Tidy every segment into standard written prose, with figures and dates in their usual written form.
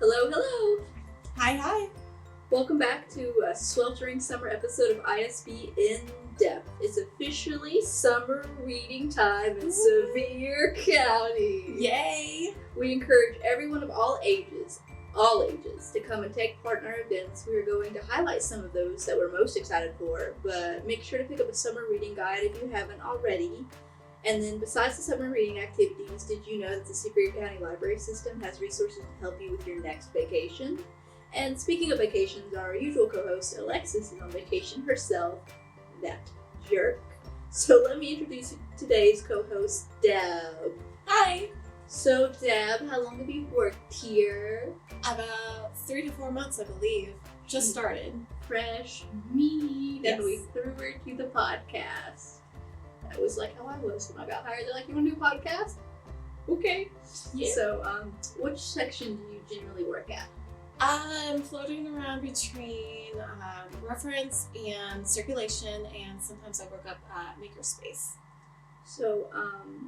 Hello, hello! Hi. Welcome back to a sweltering summer episode of ISB In Depth. It's officially summer reading time in Sevier County. Yay! We encourage everyone of all ages, to come and take part in our events. We are going to highlight some of those that we're most excited for, but make sure to pick up a summer reading guide if you haven't already. And then besides the summer reading activities, did you know that the Superior County Library System has resources to help you with your next vacation? And speaking of vacations, our usual co-host Alexis is on vacation herself, that jerk. So let me introduce today's co-host, Deb. Hi! So Deb, how long have you worked here? About 3 to 4 months, I believe. Just started. Fresh meat. Yes. And we threw her to the podcast. That was like how I was when I got hired. They're like, you want to do a podcast? Okay. Yeah. So, which section do you generally work at? I'm floating around between reference and circulation, and sometimes I work up makerspace. So,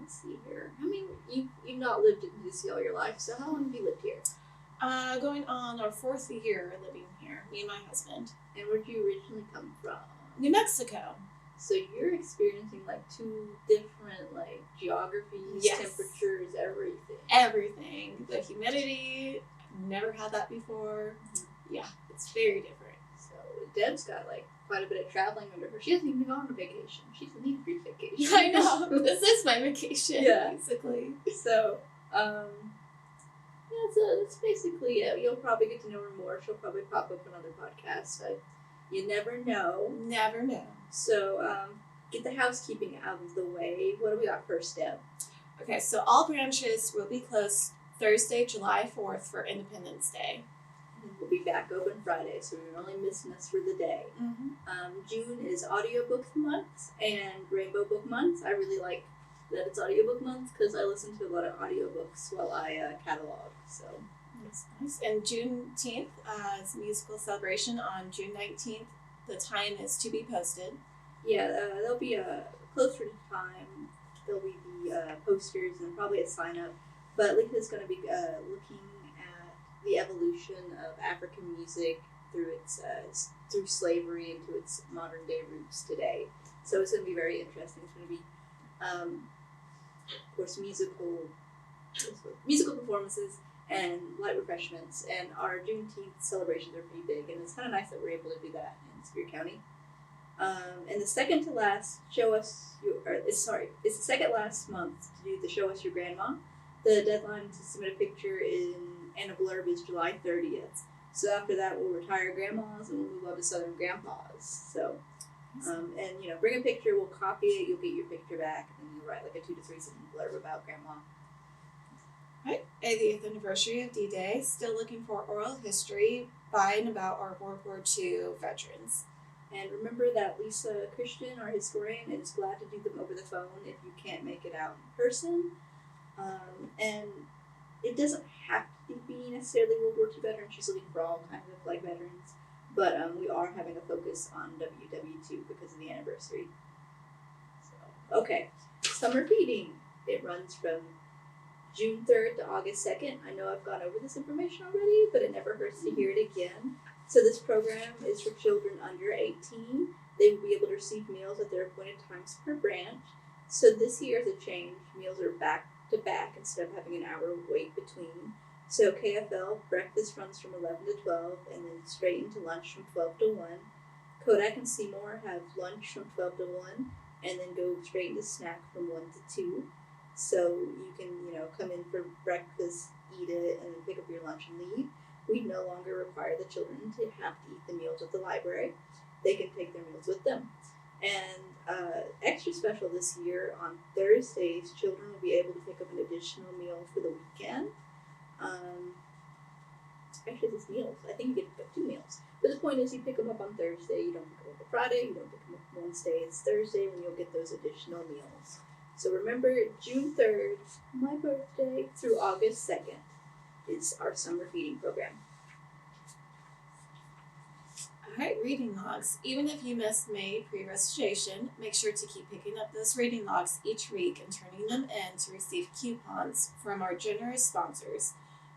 let's see here. I mean, you've not lived in DC all your life, so how long have you lived here? Going on our 4th year living here, me and my husband. And where did you originally come from? New Mexico. So you're experiencing like 2 different like geographies, Yes. temperatures, everything. Everything. The humidity, I've never had that before. Yeah, it's very different. So Deb's got like quite a bit of traveling under her. She hasn't even gone on vacation. She's a need free vacation. Yeah, I know. This is my vacation, Yeah. basically. So, yeah, so that's basically it. You'll probably get to know her more. She'll probably pop up on other podcasts. You never know. Never know. So, get the housekeeping out of the way. What do we got first, Deb? Okay, so all branches will be closed Thursday, July 4th for Independence Day. We'll be back open Friday, so you're only missing us for the day. Mm-hmm. June is audiobook month and rainbow book month. I really like that it's audiobook month because I listen to a lot of audiobooks while I catalog. So That's nice. And Juneteenth is a musical celebration on June 19th. The time is to be posted. yeah, there'll be a closer to time. There'll be the posters and probably a sign up. But Letha's going to be looking at the evolution of African music through its through slavery into its modern day roots today. So it's going to be very interesting. It's going to be, of course, musical performances and light refreshments. And our Juneteenth celebrations are pretty big, and it's kind of nice that we're able to do that in Superior County. And the second to last it's the second last month to do the Show Us Your Grandma. The deadline to submit a picture and a blurb is July 30th. So after that, we'll retire grandmas and we'll move on to Southern grandpas. So, and bring a picture, we'll copy it, you'll get your picture back, and then you'll write like a 2 to 3 sentence blurb about grandma. Right. 80th anniversary of D-Day. Still looking for oral history by and about our World War II veterans. And remember that Lisa Christian, our historian, is glad to do them over the phone if you can't make it out in person. And it doesn't have to be necessarily World War II veterans. She's looking for all kinds of like veterans. But we are having a focus on WW2 because of the anniversary. So, okay, summer feeding. It runs from June 3rd to August 2nd. I know I've gone over this information already, but it never hurts to hear it again. So this program is for children under 18. They will be able to receive meals at their appointed times per branch. So this year is a change. Meals are back to back instead of having an hour wait between. So KFL breakfast runs from 11 to 12 and then straight into lunch from 12 to 1. Kodak and Seymour have lunch from 12 to 1 and then go straight into snack from 1 to 2. So you can, come in for breakfast, eat it, and then pick up your lunch and leave. We no longer require the children to have to eat the meals at the library. They can take their meals with them. And extra special this year, on Thursdays, children will be able to pick up an additional meal for the weekend. Actually, it's meals. I think you get to pick up 2 meals. But the point is, you pick them up on Thursday. You don't pick them up on Friday. You don't pick them up on Wednesday. It's Thursday when you'll get those additional meals. So remember, June 3rd, my birthday, through August 2nd is our summer feeding program. Alright, reading logs. Even if you missed May pre-registration, make sure to keep picking up those reading logs each week and turning them in to receive coupons from our generous sponsors.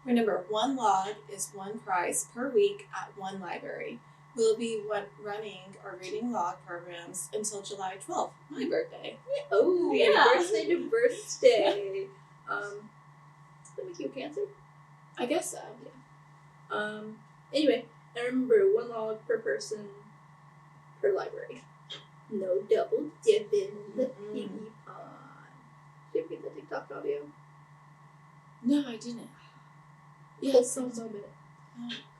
Remember, one log is one prize per week at one library. We'll be running or reading log programs until July 12th, my birthday. Oh, Yeah. birthday to birthday. That make you a Cancer? I guess so. Yeah. Anyway, and remember, one log per person per library. No double dipping in the piggy pond. Did you read the TikTok audio? No, I didn't. Cultural moment.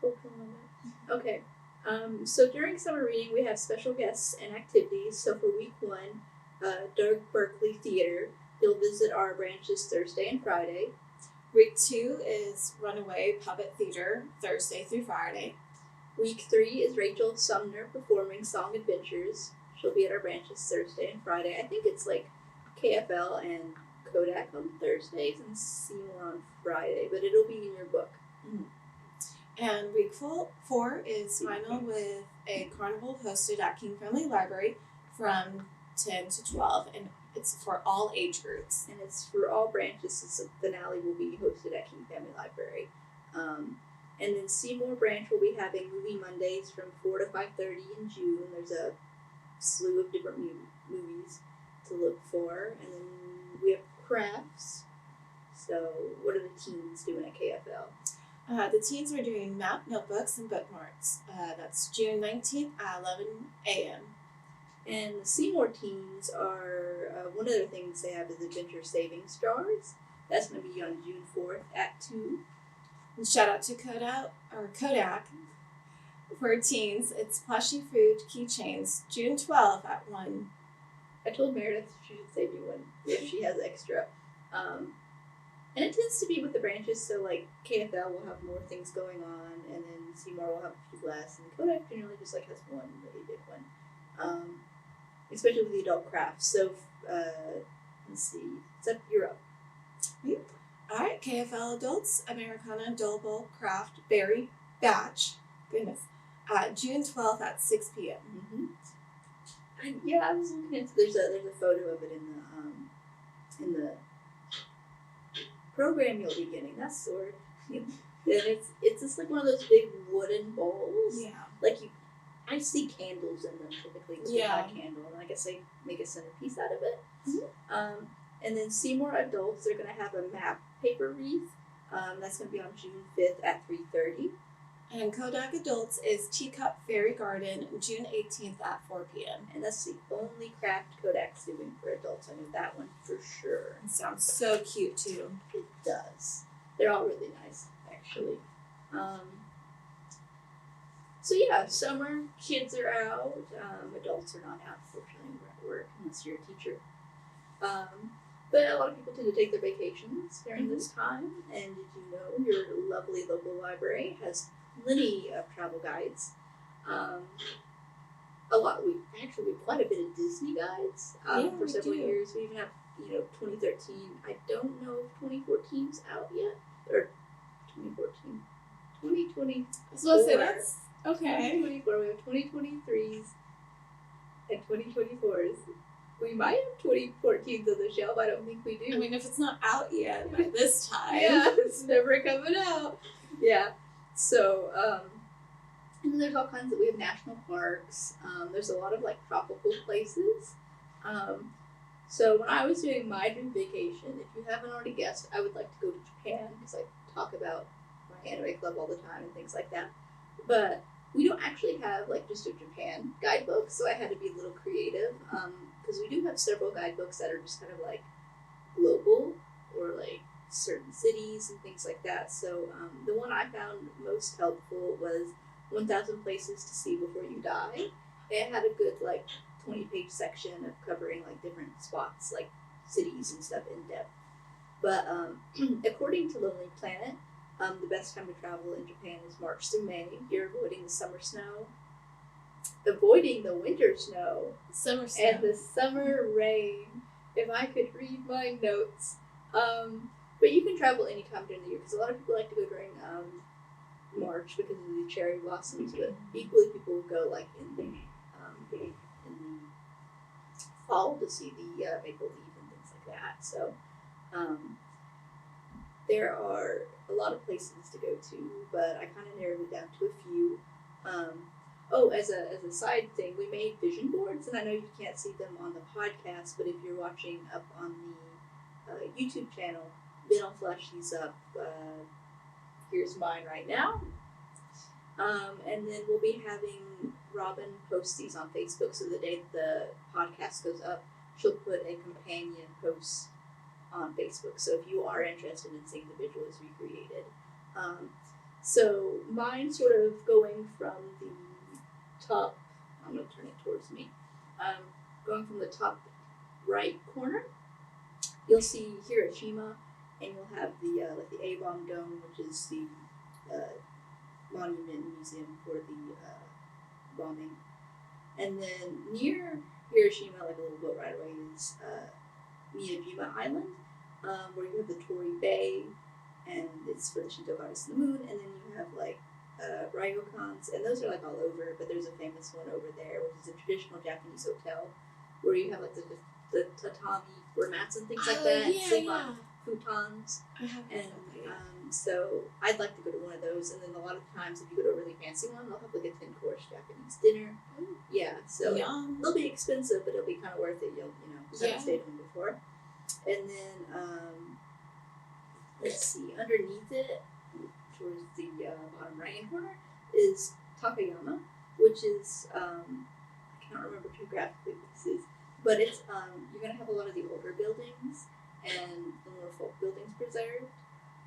Cultural moment. Okay. So during summer reading, we have special guests and activities. So for week 1, Doug Berkeley Theater. He'll visit our branches Thursday and Friday. Week 2 is Runaway Puppet Theater, Thursday through Friday. Week 3 is Rachel Sumner performing Song Adventures. She'll be at our branches Thursday and Friday. I think it's like KFL and Kodak on Thursdays and Seymour on Friday, but it'll be in your book. Mm-hmm. And week 4 is final with a carnival hosted at King Family Library from 10 to 12, and it's for all age groups. And it's for all branches, so the finale will be hosted at King Family Library. And then Seymour branch will be having Movie Mondays from 4 to 5:30 in June. There's a slew of different movies to look for. And then we have crafts. So what are the teens doing at KFL? The teens are doing map notebooks and bookmarks. That's June 19th at 11 a.m. And the Seymour teens are, one of the things they have is Adventure Savings Jars. That's going to be on June 4th at 2. And shout out to Kodak. For teens, it's plushy food keychains, June 12th at 1. I told Meredith she should save me one if she has extra. And it tends to be with the branches, so like KFL will have more things going on, and then Seymour will have a few less, and Kodak generally just like has one really big one. Especially with the adult crafts. So let's see, you're up. All right, KFL adults, Americana Double Craft Berry Batch. Goodness. June 12th at 6 p.m. Mm-hmm. Yeah, I was looking at there's a photo of it in the program you'll be getting. That sword. And it's just like one of those big wooden bowls. Yeah. Like I see candles in them typically. Yeah. A candle, and I guess they make a centerpiece out of it. Mm-hmm. And then Seymour adults, they're going to have a map paper wreath. That's going to be on June 5th at 3:30. And Kodak adults is Teacup Fairy Garden, June 18th at 4 p.m. And that's the only craft Kodak's doing for adults. I know that one for sure. It sounds so cute too. It does. They're all really nice, actually. So yeah, summer, kids are out. Adults are not out, fortunately. We're at work, unless you're a teacher. But a lot of people tend to take their vacations during this time. And did you know your lovely local library has plenty of travel guides? We have quite a bit of Disney guides for several years. We even have 2013. I don't know if 2014's out yet, or 2014, 2020. So say that's okay. 2024. We have 2023s and 2024s. We might have 2014s on the shelf. I don't think we do. I mean, if it's not out yet by this time. Yeah, it's never coming out. Yeah. So, and then there's all kinds we have national parks. There's a lot of like tropical places. So when I was doing my dream vacation, if you haven't already guessed, I would like to go to Japan because I talk about my anime club all the time and things like that. But we don't actually have like just a Japan guidebook, so I had to be a little creative because we do have several guidebooks that are just kind of like global or like certain cities and things like that. So the one I found most helpful was 1,000 Places to See Before You Die. It had a good like 20-page section of covering like different spots like cities and stuff in depth. But according to Lonely Planet, the best time to travel in Japan is March through May. You're avoiding the summer snow, avoiding the winter snow, and the summer rain. If I could read my notes. But you can travel anytime during the year because a lot of people like to go during March because of the cherry blossoms, but equally people will go like in the fall to see the maple leaf and things like that. So there are a lot of places to go to, but I kind of narrowed it down to a few. As a side thing, we made vision boards, and I know you can't see them on the podcast, but if you're watching up on the YouTube channel, then I'll flash these up. Here's mine right now. And then we'll be having Robin post these on Facebook, so the day the podcast goes up, she'll put a companion post on Facebook. So if you are interested in seeing the visuals we created. So mine sort of going from the top, I'm going to turn it towards me, going from the top right corner, you'll see Hiroshima, and you'll have the the A-bomb dome, which is the monument museum for the bombing. And then near Hiroshima, like a little boat right away, is Miyajima Island, where you have the Torii Bay, and it's for the Shinto goddess of the moon. And then you have like ryokans, and those are like all over, but there's a famous one over there, which is a traditional Japanese hotel, where you have like the tatami floor mats and things like that, sleep on futons. And so I'd like to go to one of those, and then a lot of times if you go to a really fancy one, they'll have like a 10-course Japanese dinner. Yeah, so they'll be expensive, but it'll be kind of worth it. You'll haven't stayed one before. And then let's see, underneath it, towards the bottom right hand corner, is Takayama, which is I cannot remember geographically what this is, but it's you're gonna have a lot of the older buildings and the more folk buildings preserved.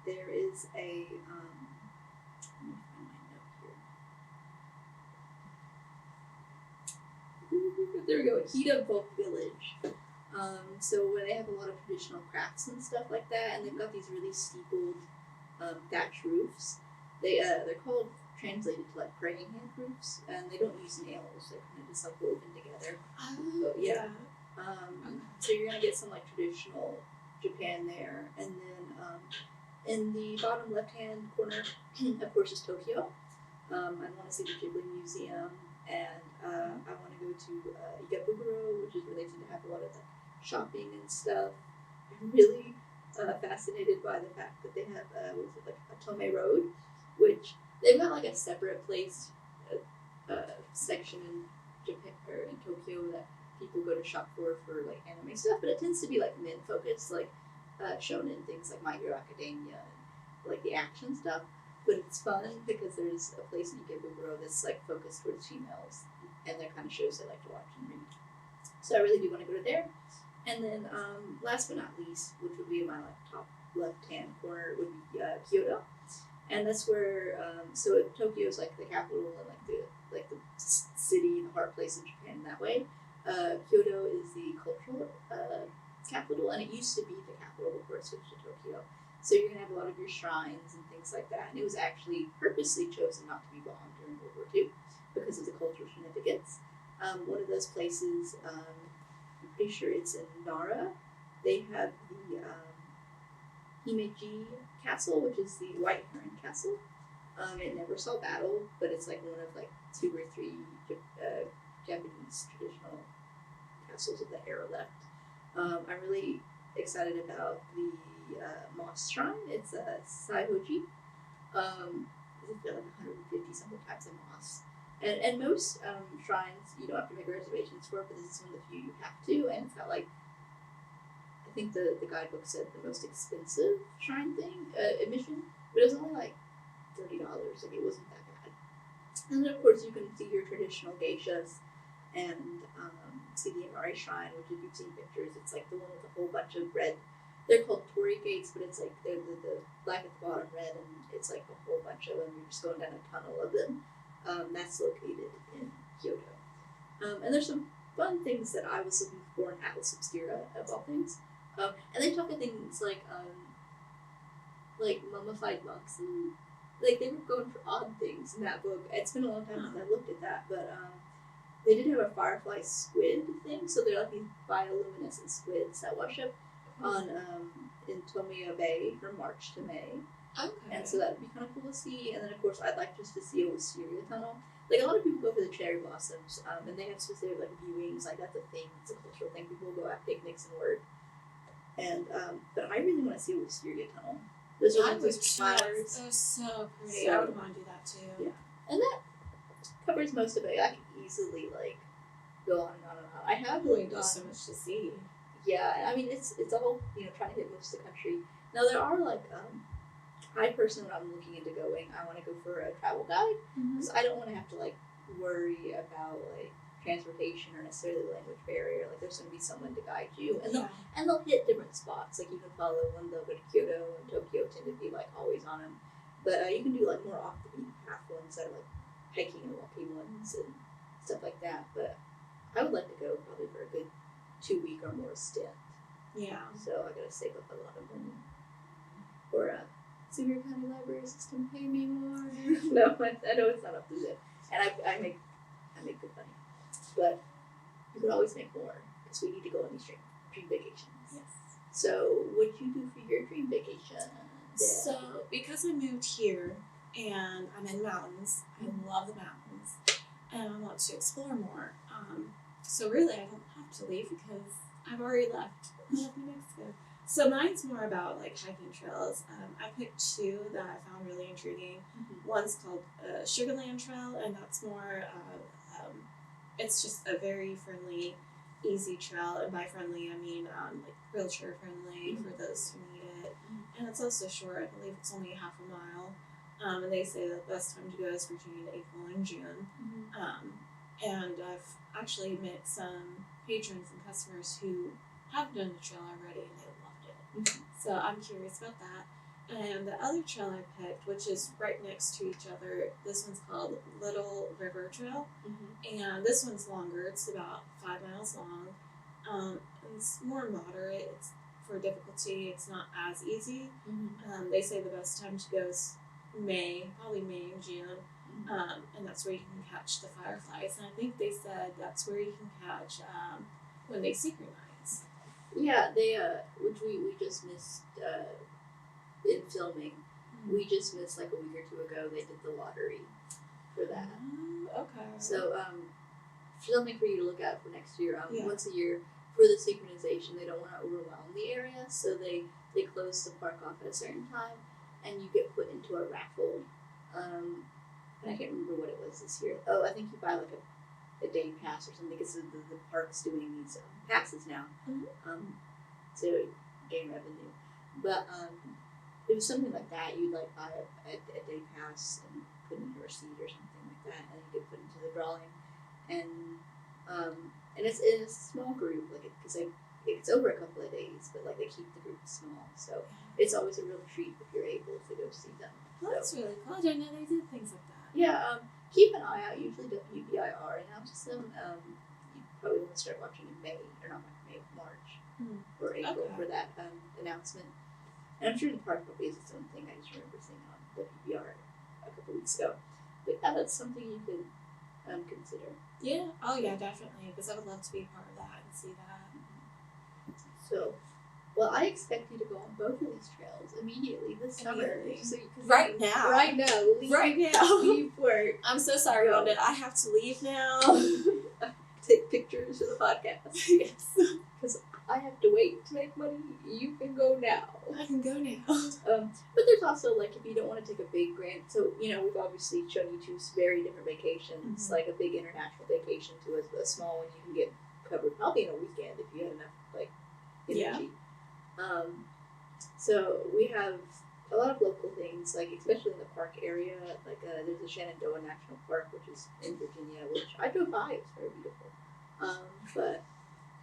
There is a let me find my note here. There we go, Akita Folk Village. So where they have a lot of traditional crafts and stuff like that, and they've got these really steepled thatch roofs. They're called, translated to like praying hand roofs, and they don't use nails. They're kind of just like woven together. So, yeah. So you're gonna get some like traditional Japan there, and then in the bottom left-hand corner, of course, is Tokyo. I want to see the Ghibli Museum, and I want to go to Ikebukuro, which is where they tend to have a lot of like shopping and stuff. I'm really fascinated by the fact that they have like Otome Road, which they've got like a separate place, section in Japan or in Tokyo that people go to shop for like anime stuff, but it tends to be like men focused, like shonen things like My Hero Academia and like the action stuff. But it's fun because there's a place in Ikebukuro that's like focused towards females, and they're kind of shows they like to watch and read. So I really do want to go to there. And then last but not least, which would be in my like top left-hand corner, would be Kyoto, and that's where so Tokyo is like the capital and like the city, the heart place of Japan that way. Kyoto is the cultural capital, and it used to be the capital before it switched to Tokyo. So you're gonna have a lot of your shrines and things like that, and it was actually purposely chosen not to be bombed during World War II because of the cultural significance. One of those places, I'm pretty sure it's in Nara. They have the Himeji Castle, which is the White Heron Castle. It never saw battle, but it's like one of like 2 or 3 Japanese traditional castles of the era left. I'm really excited about the moss shrine. It's a Saihoji. It's like 150 something types of moss. And most shrines you don't have to make reservations for, but this is one of the few you have to. And it's got like, I think the guidebook said the most expensive shrine thing, admission, but it was only like $30. Like it wasn't that bad. And then of course you can see your traditional geishas and see the Imari Shrine, which if you've seen pictures, it's like the one with a whole bunch of red. They're called torii gates, but it's like they're the black at the bottom, red, and it's like a whole bunch of them. You're just going down a tunnel of them. That's located in Kyoto. And there's some fun things that I was looking for in Atlas Obscura, of all things. And they talk of things like mummified monks, and like they were going for odd things in that book. It's been a long time since I looked at that, but they did have a firefly squid thing, so they're like these bioluminescent squids that wash up on in Tomiya Bay from March to May. Okay. And so that would be kind of cool to see. And then of course I'd like just to see a wisteria tunnel. Like a lot of people go for the cherry blossoms, and they have specific like viewings. Like that's a thing. It's a cultural thing. People go have picnics and work. And but I really want to see a wisteria tunnel. Those are I ones would with flowers. They're so pretty. So, I would want to do that too. yeah. And that covers most of it. I could easily like go on and on and on. I have like There's so much to see. Yeah, I mean it's all trying to hit most of the country. Now there are like I personally, when I'm looking into going, I want to go for a travel guide because I don't want to have to like worry about like transportation or necessarily the language barrier. Like there's going to be someone to guide you, and they'll hit different spots. Like you can follow one, they'll go to Kyoto and Tokyo tend to be like always on them, but you can do like more off the beaten path ones that are like hiking and walking ones and stuff like that. But I would like to go probably for a good 2 week or more stint. Yeah. So I gotta save up a lot of money. Or Superior County Library System pay me more. No, I know it's not up to it, and I make good money, but you could always make more because we need to go on these dream vacations. Yes. So, what did you do for your dream vacation? So, because I moved here and I'm in mountains, I love the mountains, and I want to explore more. So really, I don't have to leave because I've already left. I left New Mexico. So mine's more about like hiking trails. I picked two that I found really intriguing. One's called Sugarland Trail, and that's more. It's just a very friendly, easy trail, and by friendly I mean like wheelchair friendly for those who need it. And it's also short. I believe it's only half a mile. And they say that the best time to go is between April and June. And I've actually met some patrons and customers who have done the trail already and they loved it. So I'm curious about that. And the other trail I picked, which is right next to each other, this one's called Little River Trail. And this one's longer. It's about 5 miles long. It's more moderate. It's for difficulty. It's not as easy. They say the best time to go is probably May and June. And that's where you can catch the fireflies. And I think they said that's where you can catch when they synchronize. Yeah, they which we just missed in filming. We just missed like a week or two ago. They did the lottery for that. Okay. So something for you to look out for next year. Yeah. Once a year for the synchronization, they don't want to overwhelm the area, so they close the park off at a certain time, and you get put into a raffle. And I can't remember what it was this year. Oh, I think you buy like a day pass or something because the park's doing these passes now to gain revenue. But it was something like that. You'd like buy a day pass and put in your receipt or something like that, and you get put into the drawing. And it's in a small group, like because it's over a couple of days, but like they keep the group small, so it's always a real treat if you're able to go see them. Well, that's really cool. I didn't know they did things like that. Yeah, keep an eye out. Usually WBIR announces them. You probably want to start watching in May, or not May, March or April for that announcement. And I'm sure the park probably is its own thing. I just remember seeing it on WBR a couple weeks ago. But yeah, that's something you could consider. Yeah. Oh yeah, definitely. Because I would love to be a part of that and see that. So, well, I expect you to go on both of these trails immediately this summer. So right now. Leave work. I'm so sorry, Rhonda. I have to leave now. Take pictures for the podcast. Yes. Because I have to wait to make money. You can go now. I can go now. But there's also, like, if you don't want to take a big grant, so, we've obviously shown you two very different vacations, like a big international vacation to a small one you can get covered probably in a weekend if you have enough, like, energy. So we have a lot of local things, like especially in the park area, like there's the Shenandoah National Park, which is in Virginia, which I drove by. It's very beautiful. But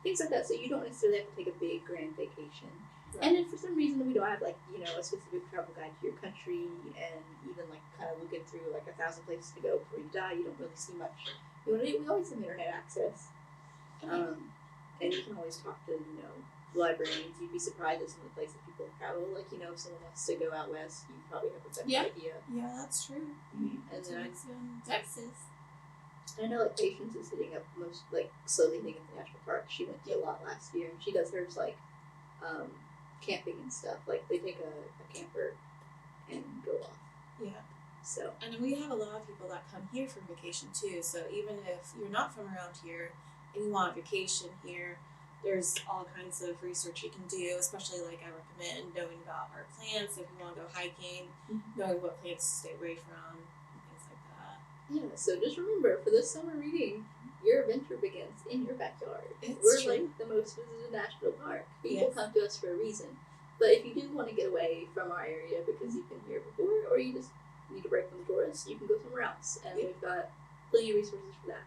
things like that, so you don't necessarily have to take a big grand vacation. Right. And if for some reason we don't have like a specific travel guide to your country, and even like kind of looking through like 1,000 places to go before you die, you don't really see much. We always have internet access, and you can always talk to librarians. You'd be surprised at some of the places people travel. Like, if someone wants to go out west, you probably have a better idea. Yeah, that's true. And then Texas. I know like Patience is hitting up most like slowly hitting up the national park. She went to a lot last year, and she does hers like camping and stuff. Like they take a camper and go off. Yeah. So. And we have a lot of people that come here for vacation too. So even if you're not from around here and you want a vacation here, there's all kinds of research you can do, especially like I recommend knowing about our plants if you want to go hiking, knowing what plants to stay away from, and things like that. Yeah, so just remember, for this summer reading, your adventure begins in your backyard. We're True. like the most visited national park. People Yes. come to us for a reason. But if you do want to get away from our area because you've been here before, or you just need a break from the tourists, you can go somewhere else. And we've got plenty of resources for that.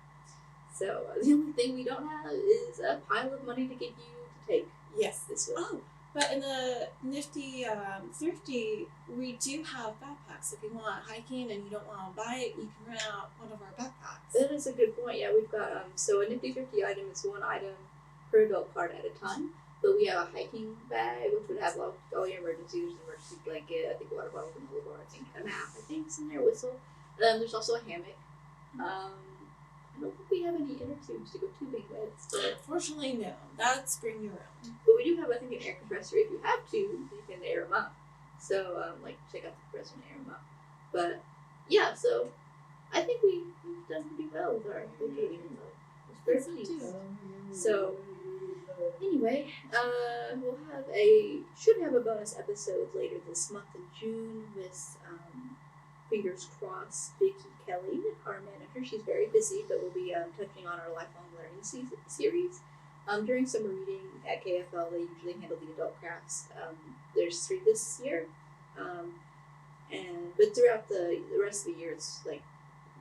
So the only thing we don't have is a pile of money to give you to take Yes. this way. Oh, but in the Nifty Thrifty, we do have backpacks. If you want hiking and you don't want to buy it, you can rent out one of our backpacks. That is a good point. Yeah, we've got so a Nifty Thrifty item is one item per adult card at a time. But we have a hiking bag, which would have all your emergency. There's an emergency blanket, I think a water bottle, granola bar, I think a map, I think is in there, whistle. There's also a hammock. I don't think we have any inner tubes to go tubing with, but Unfortunately, no. That's bring your own. we do have, I think, an air compressor. If you have to, you can air them up. So, check out the compressor and air them up. But, yeah, so I think we've done pretty well with our vacation. It's very pleased. So, anyway, should have a bonus episode later this month in June with, fingers crossed, Vicky Kelly, our manager. She's very busy, but we'll be touching on our lifelong learning series. During summer reading at KFL, they usually handle the adult crafts. There's 3 this year, but throughout the rest of the year, it's like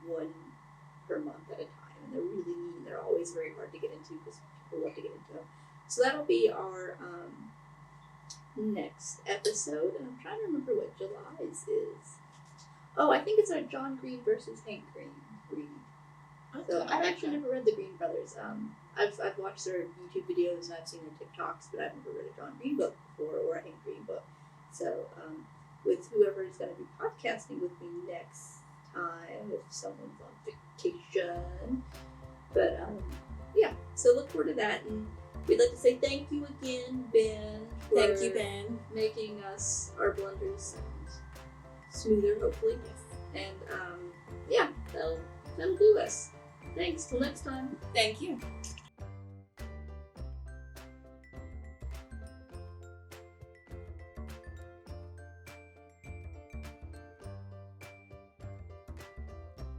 1 per month at a time, and they're really neat. They're always very hard to get into because people love to get into them. So that'll be our next episode, and I'm trying to remember what July's is. Oh, I think it's our John Green versus Hank Green read. So I've actually never read the Green Brothers. I've watched their YouTube videos and I've seen their TikToks, but I've never read a John Green book before or a Hank Green book. So with whoever is going to be podcasting with me next time, if someone's on vacation. But yeah, so look forward to that, and we'd like to say thank you again, Ben. Thank you, Ben. Making our blunders smoother, hopefully. Yes. And yeah, that'll do us. Thanks. Till next time. Thank you.